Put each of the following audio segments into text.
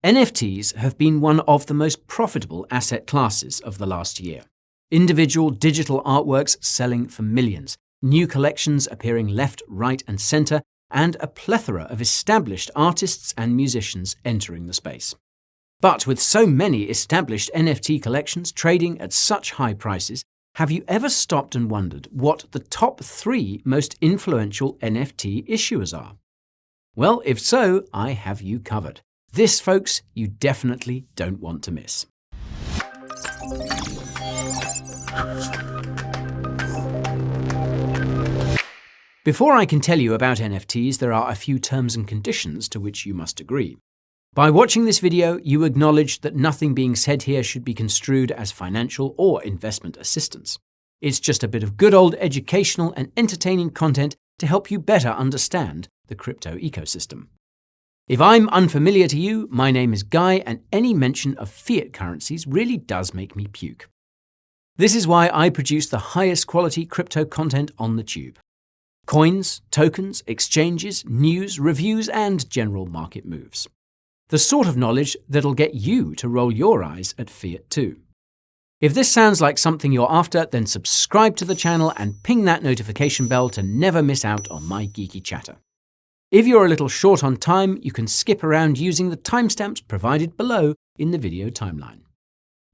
NFTs have been one of the most profitable asset classes of the last year. Individual digital artworks selling for millions, new collections appearing left, right, and center, and a plethora of established artists and musicians entering the space. But with so many established NFT collections trading at such high prices, have you ever stopped and wondered what the top 3 most influential NFT issuers are? Well, if so, I have you covered. This, folks, you definitely don't want to miss. Before I can tell you about NFTs, there are a few terms and conditions to which you must agree. By watching this video, you acknowledge that nothing being said here should be construed as financial or investment assistance. It's just a bit of good old educational and entertaining content to help you better understand the crypto ecosystem. If I'm unfamiliar to you, my name is Guy, and any mention of fiat currencies really does make me puke. This is why I produce the highest quality crypto content on the tube. Coins, tokens, exchanges, news, reviews, and general market moves. The sort of knowledge that'll get you to roll your eyes at fiat too. If this sounds like something you're after, then subscribe to the channel and ping that notification bell to never miss out on my geeky chatter. If you're a little short on time, you can skip around using the timestamps provided below in the video timeline.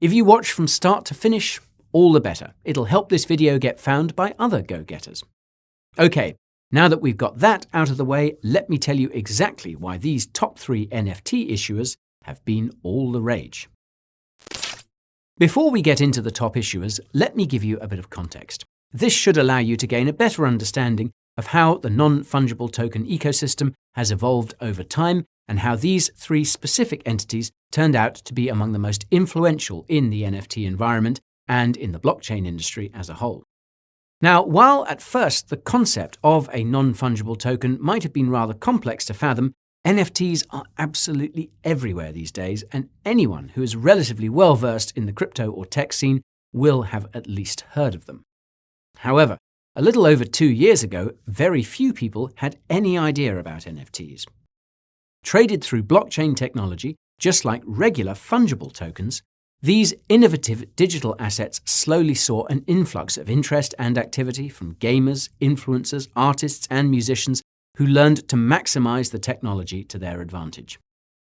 If you watch from start to finish, all the better. It'll help this video get found by other go-getters. Okay, now that we've got that out of the way, let me tell you exactly why these top 3 NFT issuers have been all the rage. Before we get into the top issuers, let me give you a bit of context. This should allow you to gain a better understanding of how the non-fungible token ecosystem has evolved over time and how these 3 specific entities turned out to be among the most influential in the NFT environment and in the blockchain industry as a whole. Now, while at first the concept of a non-fungible token might have been rather complex to fathom, NFTs are absolutely everywhere these days, and anyone who is relatively well-versed in the crypto or tech scene will have at least heard of them. However, a little over 2 years ago, very few people had any idea about NFTs. Traded through blockchain technology, just like regular fungible tokens, these innovative digital assets slowly saw an influx of interest and activity from gamers, influencers, artists, and musicians who learned to maximize the technology to their advantage.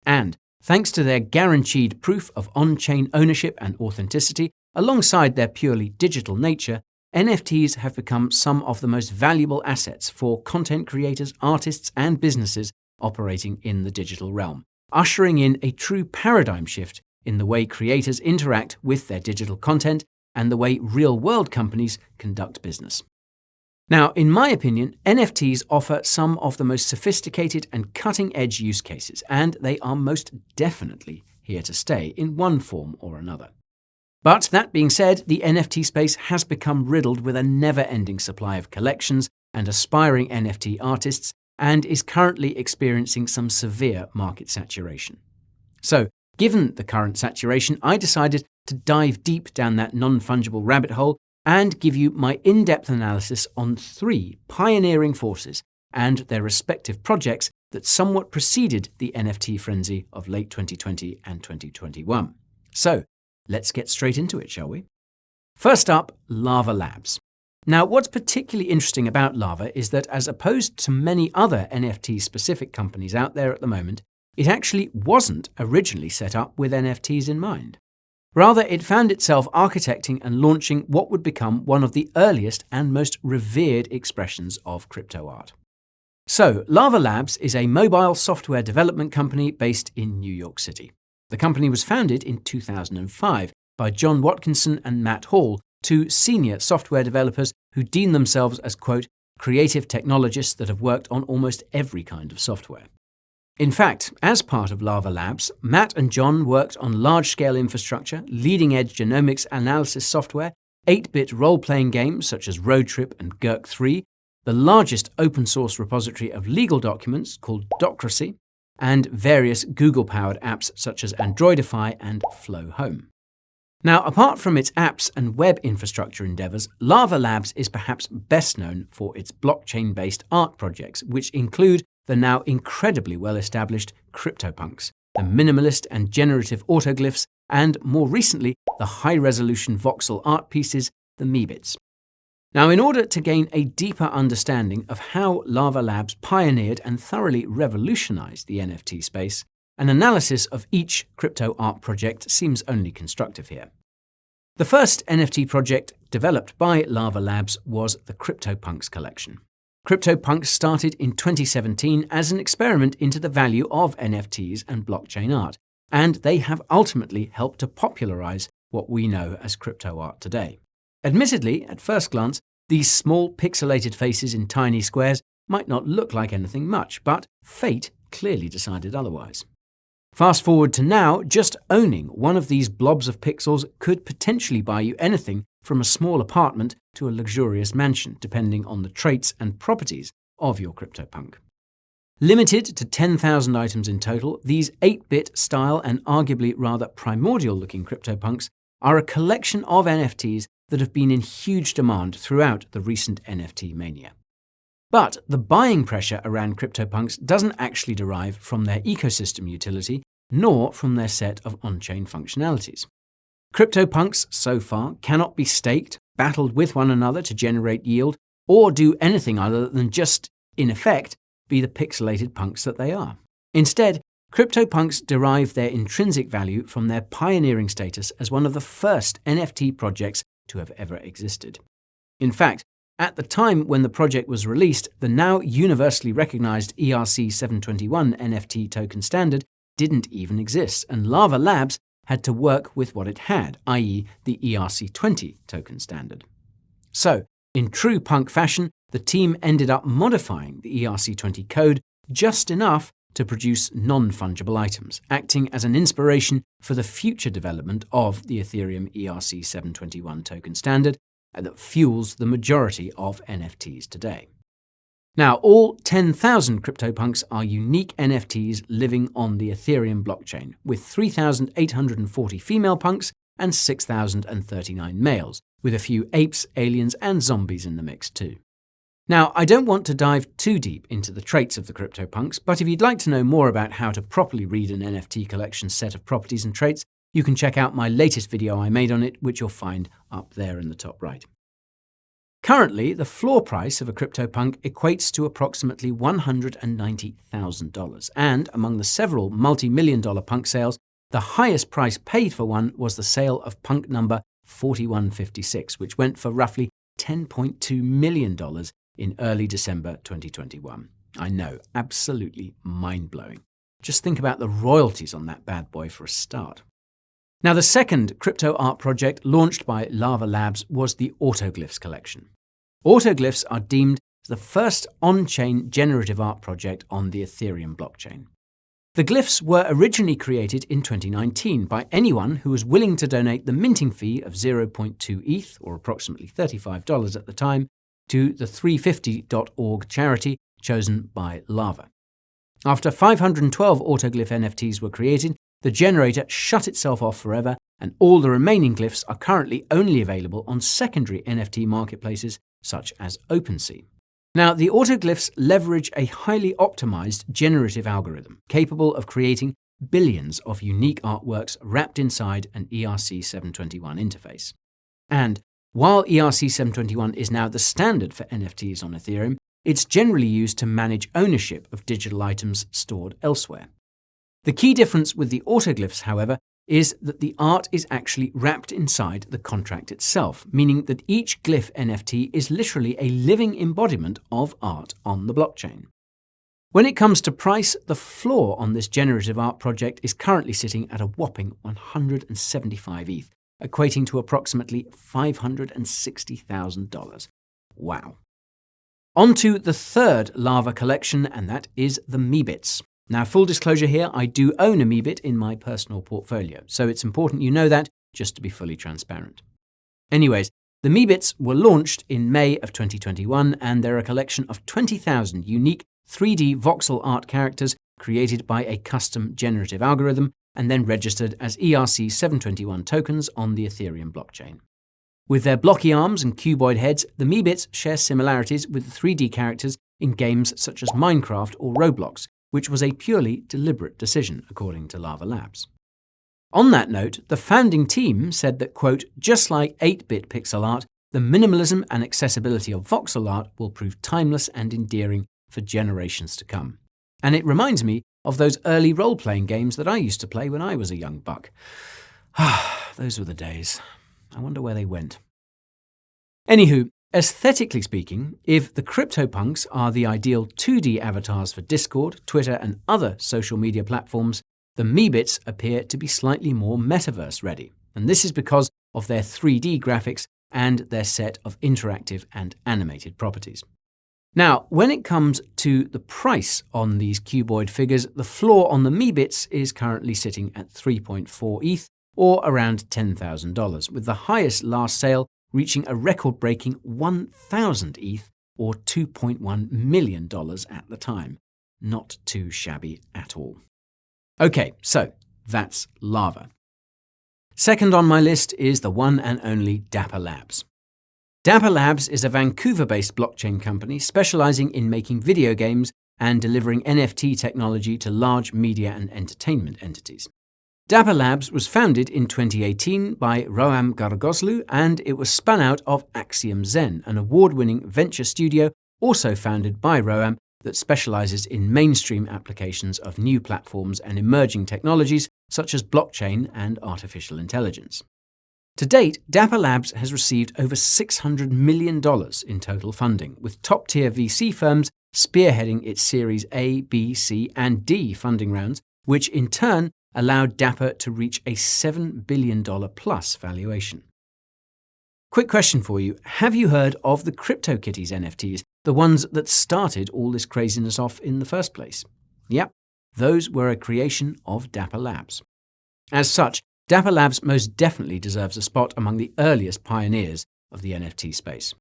And thanks to their guaranteed proof of on-chain ownership and authenticity, alongside their purely digital nature, NFTs have become some of the most valuable assets for content creators, artists, and businesses operating in the digital realm, ushering in a true paradigm shift in the way creators interact with their digital content and the way real-world companies conduct business. Now, in my opinion, NFTs offer some of the most sophisticated and cutting-edge use cases, and they are most definitely here to stay in one form or another. But that being said, the NFT space has become riddled with a never-ending supply of collections and aspiring NFT artists, and is currently experiencing some severe market saturation. So, given the current saturation, I decided to dive deep down that non-fungible rabbit hole and give you my in-depth analysis on 3 pioneering forces and their respective projects that somewhat preceded the NFT frenzy of late 2020 and 2021. So, let's get straight into it, shall we? First up, Larva Labs. Now, what's particularly interesting about Larva is that, as opposed to many other NFT-specific companies out there at the moment, it actually wasn't originally set up with NFTs in mind. Rather, it found itself architecting and launching what would become one of the earliest and most revered expressions of crypto art. So, Larva Labs is a mobile software development company based in New York City. The company was founded in 2005 by John Watkinson and Matt Hall, 2 senior software developers who deem themselves as, quote, creative technologists that have worked on almost every kind of software. In fact, as part of Larva Labs, Matt and John worked on large-scale infrastructure, leading-edge genomics analysis software, 8-bit role-playing games such as Road Trip and Gurk 3, the largest open-source repository of legal documents called Docracy, and various Google-powered apps such as Androidify and Flow Home. Now, apart from its apps and web infrastructure endeavors, Larva Labs is perhaps best known for its blockchain-based art projects, which include the now incredibly well-established CryptoPunks, the minimalist and generative autoglyphs, and more recently, the high-resolution voxel art pieces, the Meebits. Now, in order to gain a deeper understanding of how Larva Labs pioneered and thoroughly revolutionized the NFT space, an analysis of each crypto art project seems only constructive here. The first NFT project developed by Larva Labs was the CryptoPunks collection. CryptoPunks started in 2017 as an experiment into the value of NFTs and blockchain art, and they have ultimately helped to popularize what we know as crypto art today. Admittedly, at first glance, these small pixelated faces in tiny squares might not look like anything much, but fate clearly decided otherwise. Fast forward to now, just owning one of these blobs of pixels could potentially buy you anything from a small apartment to a luxurious mansion, depending on the traits and properties of your CryptoPunk. Limited to 10,000 items in total, these 8-bit style and arguably rather primordial-looking CryptoPunks are a collection of NFTs that have been in huge demand throughout the recent NFT mania. But the buying pressure around CryptoPunks doesn't actually derive from their ecosystem utility, nor from their set of on-chain functionalities. CryptoPunks, so far, cannot be staked, battled with one another to generate yield, or do anything other than just, in effect, be the pixelated punks that they are. Instead, CryptoPunks derive their intrinsic value from their pioneering status as one of the first NFT projects to have ever existed. In fact, at the time when the project was released, the now universally recognized ERC-721 NFT token standard didn't even exist, and Larva Labs had to work with what it had, i.e. the ERC-20 token standard. So, in true punk fashion, the team ended up modifying the ERC-20 code just enough to produce non-fungible items, acting as an inspiration for the future development of the Ethereum ERC-721 token standard that fuels the majority of NFTs today. Now, all 10,000 CryptoPunks are unique NFTs living on the Ethereum blockchain, with 3,840 female punks and 6,039 males, with a few apes, aliens, and zombies in the mix too. Now, I don't want to dive too deep into the traits of the CryptoPunks, but if you'd like to know more about how to properly read an NFT collection's set of properties and traits, you can check out my latest video I made on it, which you'll find up there in the top right. Currently, the floor price of a CryptoPunk equates to approximately $190,000, and among the several multi-million-dollar punk sales, the highest price paid for one was the sale of punk number 4156, which went for roughly $10.2 million in early December 2021. I know, absolutely mind-blowing. Just think about the royalties on that bad boy for a start. Now, the second crypto art project launched by Larva Labs was the Autoglyphs collection. Autoglyphs are deemed the first on-chain generative art project on the Ethereum blockchain. The glyphs were originally created in 2019 by anyone who was willing to donate the minting fee of 0.2 ETH, or approximately $35 at the time, to the 350.org charity chosen by Larva. After 512 autoglyph NFTs were created, the generator shut itself off forever, and all the remaining glyphs are currently only available on secondary NFT marketplaces such as OpenSea. Now, the autoglyphs leverage a highly optimized generative algorithm capable of creating billions of unique artworks wrapped inside an ERC-721 interface. And while ERC-721 is now the standard for NFTs on Ethereum, it's generally used to manage ownership of digital items stored elsewhere. The key difference with the autoglyphs, however, is that the art is actually wrapped inside the contract itself, meaning that each glyph NFT is literally a living embodiment of art on the blockchain. When it comes to price, the floor on this generative art project is currently sitting at a whopping 175 ETH, equating to approximately $560,000. Wow. On to the third Larva collection, and that is the Meebits. Now, full disclosure here, I do own a Meebit in my personal portfolio, so it's important you know that, just to be fully transparent. Anyways, the Meebits were launched in May of 2021, and they're a collection of 20,000 unique 3D voxel art characters created by a custom generative algorithm and then registered as ERC-721 tokens on the Ethereum blockchain. With their blocky arms and cuboid heads, the Meebits share similarities with the 3D characters in games such as Minecraft or Roblox, which was a purely deliberate decision, according to Larva Labs. On that note, the founding team said that, quote, just like 8-bit pixel art, the minimalism and accessibility of voxel art will prove timeless and endearing for generations to come. And it reminds me of those early role-playing games that I used to play when I was a young buck. Those were the days. I wonder where they went. Anywho, aesthetically speaking, if the CryptoPunks are the ideal 2D avatars for Discord, Twitter, and other social media platforms, the Meebits appear to be slightly more metaverse-ready. And this is because of their 3D graphics and their set of interactive and animated properties. Now, when it comes to the price on these cuboid figures, the floor on the Meebits is currently sitting at 3.4 ETH, or around $10,000, with the highest last sale reaching a record-breaking 1,000 ETH, or $2.1 million at the time. Not too shabby at all. Okay, so that's Larva. Second on my list is the one and only Dapper Labs. Dapper Labs is a Vancouver-based blockchain company specializing in making video games and delivering NFT technology to large media and entertainment entities. Dapper Labs was founded in 2018 by Roam Gargoslu, and it was spun out of Axiom Zen, an award-winning venture studio also founded by Roam that specializes in mainstream applications of new platforms and emerging technologies such as blockchain and artificial intelligence. To date, Dapper Labs has received over $600 million in total funding, with top-tier VC firms spearheading its Series A, B, C, and D funding rounds, which in turn allowed Dapper to reach a $7 billion plus valuation. Quick question for you. Have you heard of the CryptoKitties NFTs, the ones that started all this craziness off in the first place? Yep, those were a creation of Dapper Labs. As such, Dapper Labs most definitely deserves a spot among the earliest pioneers of the NFT space.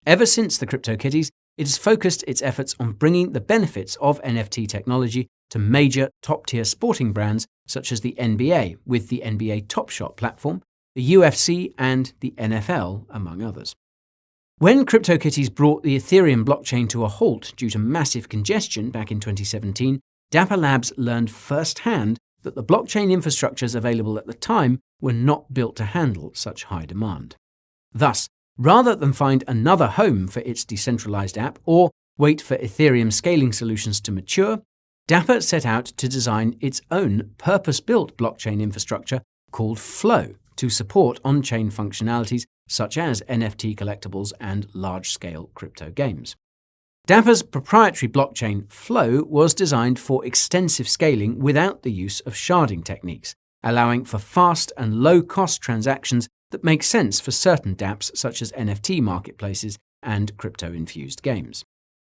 Ever since the CryptoKitties, it has focused its efforts on bringing the benefits of NFT technology to major top-tier sporting brands such as the NBA, with the NBA Top Shot platform, the UFC, and the NFL, among others. When CryptoKitties brought the Ethereum blockchain to a halt due to massive congestion back in 2017, Dapper Labs learned firsthand that the blockchain infrastructures available at the time were not built to handle such high demand. Thus, rather than find another home for its decentralized app or wait for Ethereum scaling solutions to mature, Dapper set out to design its own purpose-built blockchain infrastructure called Flow to support on-chain functionalities such as NFT collectibles and large-scale crypto games. Dapper's proprietary blockchain Flow was designed for extensive scaling without the use of sharding techniques, allowing for fast and low-cost transactions that make sense for certain dApps such as NFT marketplaces and crypto-infused games.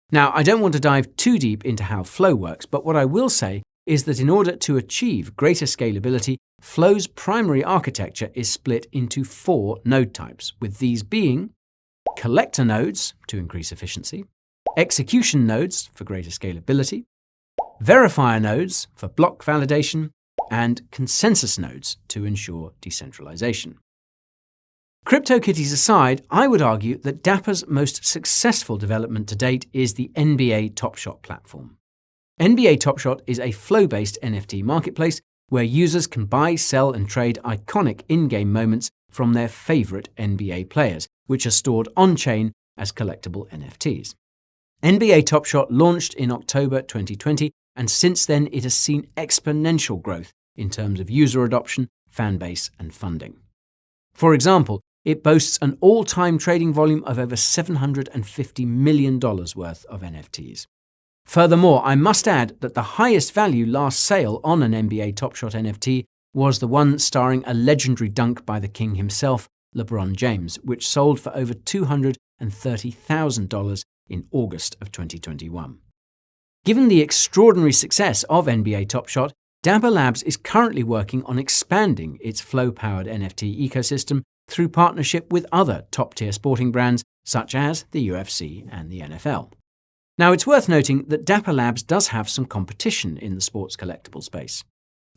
Now, I don't want to dive too deep into how Flow works, but what I will say is that in order to achieve greater scalability, Flow's primary architecture is split into 4 node types, with these being collector nodes to increase efficiency, execution nodes for greater scalability, verifier nodes for block validation, and consensus nodes to ensure decentralization. CryptoKitties aside, I would argue that Dapper's most successful development to date is the NBA Top Shot platform. NBA Top Shot is a flow-based NFT marketplace where users can buy, sell, and trade iconic in-game moments from their favorite NBA players, which are stored on-chain as collectible NFTs. NBA Top Shot launched in October 2020, and since then it has seen exponential growth in terms of user adoption, fan base, and funding. For example, it boasts an all-time trading volume of over $750 million worth of NFTs. Furthermore, I must add that the highest value last sale on an NBA Top Shot NFT was the one starring a legendary dunk by the king himself, LeBron James, which sold for over $230,000 in August of 2021. Given the extraordinary success of NBA Top Shot, Dapper Labs is currently working on expanding its Flow-powered NFT ecosystem through partnership with other top-tier sporting brands such as the UFC and the NFL. Now, it's worth noting that Dapper Labs does have some competition in the sports collectible space.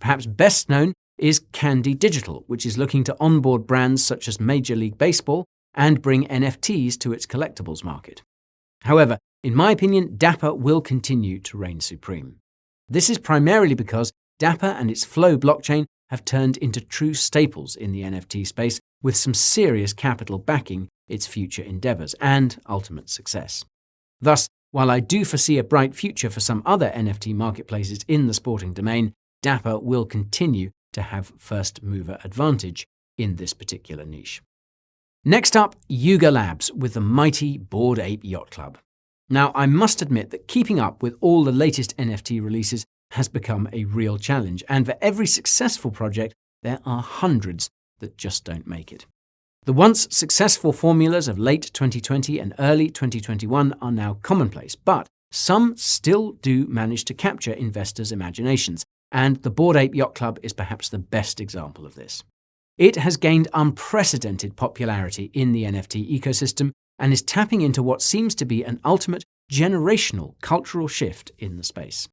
Perhaps best known is Candy Digital, which is looking to onboard brands such as Major League Baseball and bring NFTs to its collectibles market. However, in my opinion, Dapper will continue to reign supreme. This is primarily because Dapper and its Flow blockchain have turned into true staples in the NFT space, with some serious capital backing its future endeavors and ultimate success. Thus, while I do foresee a bright future for some other NFT marketplaces in the sporting domain, Dapper will continue to have first mover advantage in this particular niche. Next up, Yuga Labs with the mighty Bored Ape Yacht Club. Now, I must admit that keeping up with all the latest NFT releases has become a real challenge, and for every successful project, there are hundreds that just don't make it. The once successful formulas of late 2020 and early 2021 are now commonplace, but some still do manage to capture investors' imaginations, and the Bored Ape Yacht Club is perhaps the best example of this. It has gained unprecedented popularity in the NFT ecosystem and is tapping into what seems to be an ultimate generational cultural shift in the space.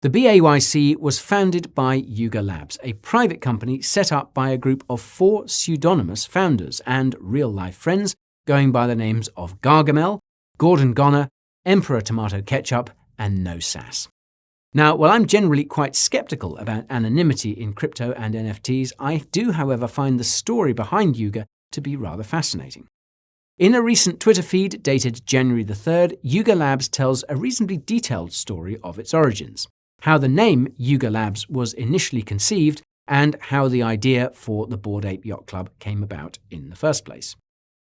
The BAYC was founded by Yuga Labs, a private company set up by a group of 4 pseudonymous founders and real-life friends going by the names of Gargamel, Gordon Goner, Emperor Tomato Ketchup, and No Sass. Now, while I'm generally quite skeptical about anonymity in crypto and NFTs, I do, however, find the story behind Yuga to be rather fascinating. In a recent Twitter feed dated January the 3rd, Yuga Labs tells a reasonably detailed story of its origins, how the name Yuga Labs was initially conceived, and how the idea for the Bored Ape Yacht Club came about in the first place.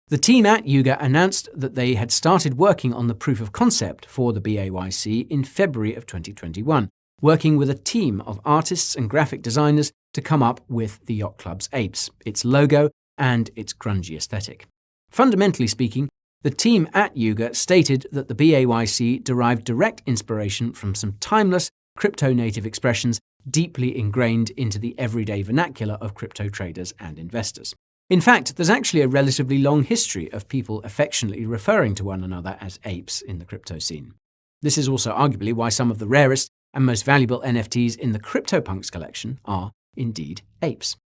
The team at Yuga announced that they had started working on the proof of concept for the BAYC in February of 2021, working with a team of artists and graphic designers to come up with the yacht club's apes, its logo, and its grungy aesthetic. Fundamentally speaking, the team at Yuga stated that the BAYC derived direct inspiration from some timeless crypto-native expressions deeply ingrained into the everyday vernacular of crypto traders and investors. In fact, there's actually a relatively long history of people affectionately referring to one another as apes in the crypto scene. This is also arguably why some of the rarest and most valuable NFTs in the CryptoPunks collection are indeed apes.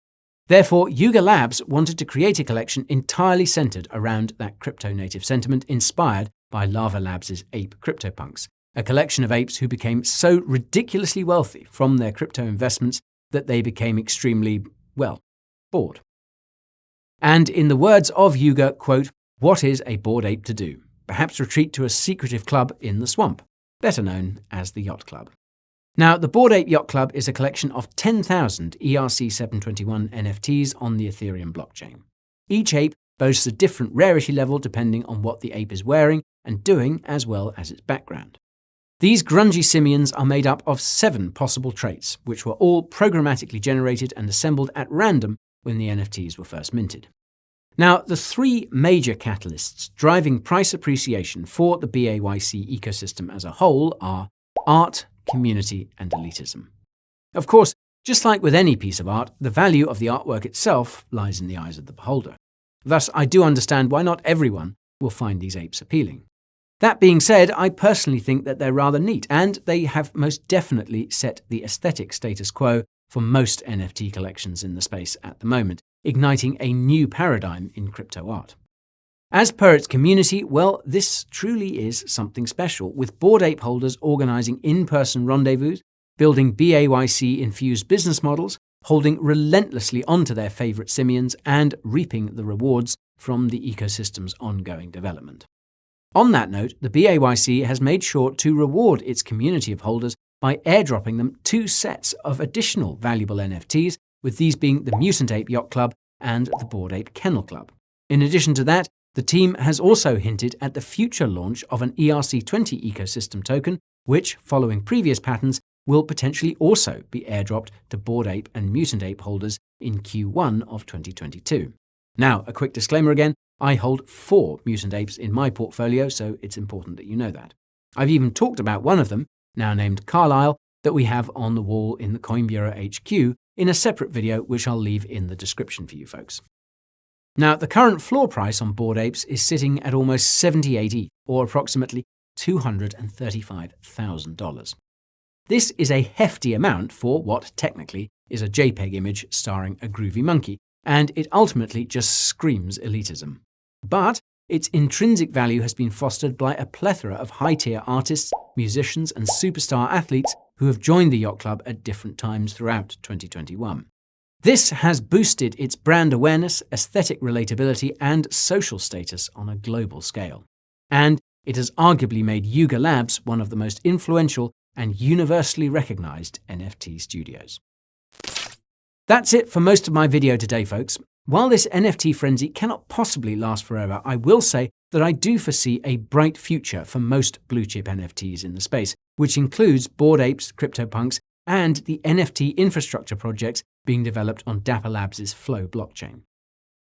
Therefore, Yuga Labs wanted to create a collection entirely centered around that crypto-native sentiment inspired by Larva Labs' Ape CryptoPunks, a collection of apes who became so ridiculously wealthy from their crypto investments that they became extremely, well, bored. And in the words of Yuga, quote, "What is a bored ape to do? Perhaps retreat to a secretive club in the swamp, better known as the Yacht Club." Now, the Bored Ape Yacht Club is a collection of 10,000 ERC-721 NFTs on the Ethereum blockchain. Each ape boasts a different rarity level depending on what the ape is wearing and doing, as well as its background. These grungy simians are made up of 7 possible traits, which were all programmatically generated and assembled at random when the NFTs were first minted. Now, the 3 major catalysts driving price appreciation for the BAYC ecosystem as a whole are art, community, and elitism. Of course, just like with any piece of art, the value of the artwork itself lies in the eyes of the beholder. Thus, I do understand why not everyone will find these apes appealing. That being said, I personally think that they're rather neat, and they have most definitely set the aesthetic status quo for most NFT collections in the space at the moment, igniting a new paradigm in crypto art. As per its community, well, this truly is something special, with Bored Ape holders organizing in-person rendezvous, building BAYC-infused business models, holding relentlessly onto their favorite simians, and reaping the rewards from the ecosystem's ongoing development. On that note, the BAYC has made sure to reward its community of holders by airdropping them 2 sets of additional valuable NFTs, with these being the Mutant Ape Yacht Club and the Bored Ape Kennel Club. In addition to that, the team has also hinted at the future launch of an ERC20 ecosystem token, which, following previous patterns, will potentially also be airdropped to Bored Ape and Mutant Ape holders in Q1 of 2022. Now, a quick disclaimer again, I hold 4 Mutant Apes in my portfolio, so it's important that you know that. I've even talked about one of them, now named Carlisle, that we have on the wall in the Coin Bureau HQ in a separate video, which I'll leave in the description for you folks. Now, the current floor price on Bored Apes is sitting at almost 78 ETH, or approximately $235,000. This is a hefty amount for what technically is a JPEG image starring a groovy monkey, and it ultimately just screams elitism. But its intrinsic value has been fostered by a plethora of high-tier artists, musicians, and superstar athletes who have joined the yacht club at different times throughout 2021. This has boosted its brand awareness, aesthetic relatability, and social status on a global scale. And it has arguably made Yuga Labs one of the most influential and universally recognized NFT studios. That's it for most of my video today, folks. While this NFT frenzy cannot possibly last forever, I will say that I do foresee a bright future for most blue-chip NFTs in the space, which includes Bored Apes, CryptoPunks, and the NFT infrastructure projects being developed on Dapper Labs' Flow blockchain.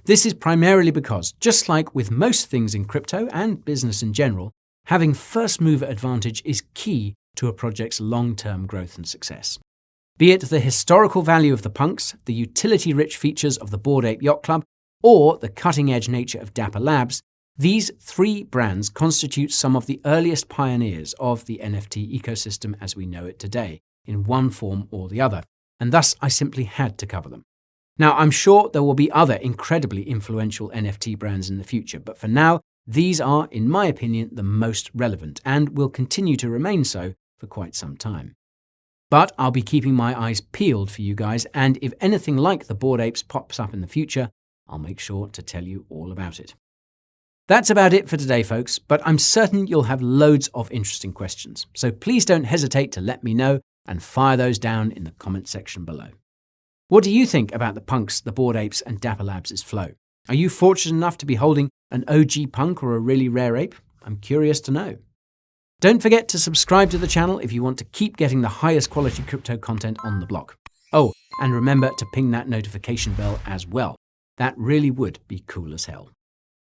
This is primarily because, just like with most things in crypto and business in general, having first-mover advantage is key to a project's long-term growth and success. Be it the historical value of the punks, the utility-rich features of the Bored Ape Yacht Club, or the cutting-edge nature of Dapper Labs, these three brands constitute some of the earliest pioneers of the NFT ecosystem as we know it today, in one form or the other, and thus I simply had to cover them. Now, I'm sure there will be other incredibly influential NFT brands in the future, but for now, these are, in my opinion, the most relevant and will continue to remain so for quite some time. But I'll be keeping my eyes peeled for you guys, and if anything like the Bored Apes pops up in the future, I'll make sure to tell you all about it. That's about it for today, folks, but I'm certain you'll have loads of interesting questions, so please don't hesitate to let me know and fire those down in the comment section below. What do you think about the punks, the Bored Apes, and Dapper Labs' Flow? Are you fortunate enough to be holding an OG punk or a really rare ape? I'm curious to know. Don't forget to subscribe to the channel if you want to keep getting the highest quality crypto content on the block. Oh, and remember to ping that notification bell as well. That really would be cool as hell.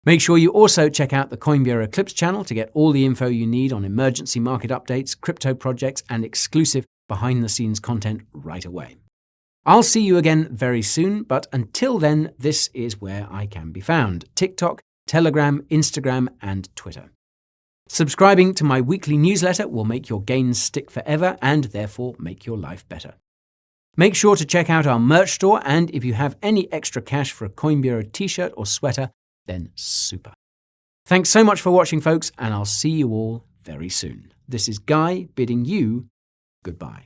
Make sure you also check out the Coin Bureau Clips channel to get all the info you need on emergency market updates, crypto projects, and exclusive behind-the-scenes content right away. I'll see you again very soon, but until then, this is where I can be found: TikTok, Telegram, Instagram, and Twitter. Subscribing to my weekly newsletter will make your gains stick forever and therefore make your life better. Make sure to check out our merch store, and if you have any extra cash for a Coin Bureau t-shirt or sweater, then super. Thanks so much for watching, folks, and I'll see you all very soon. This is Guy bidding you goodbye.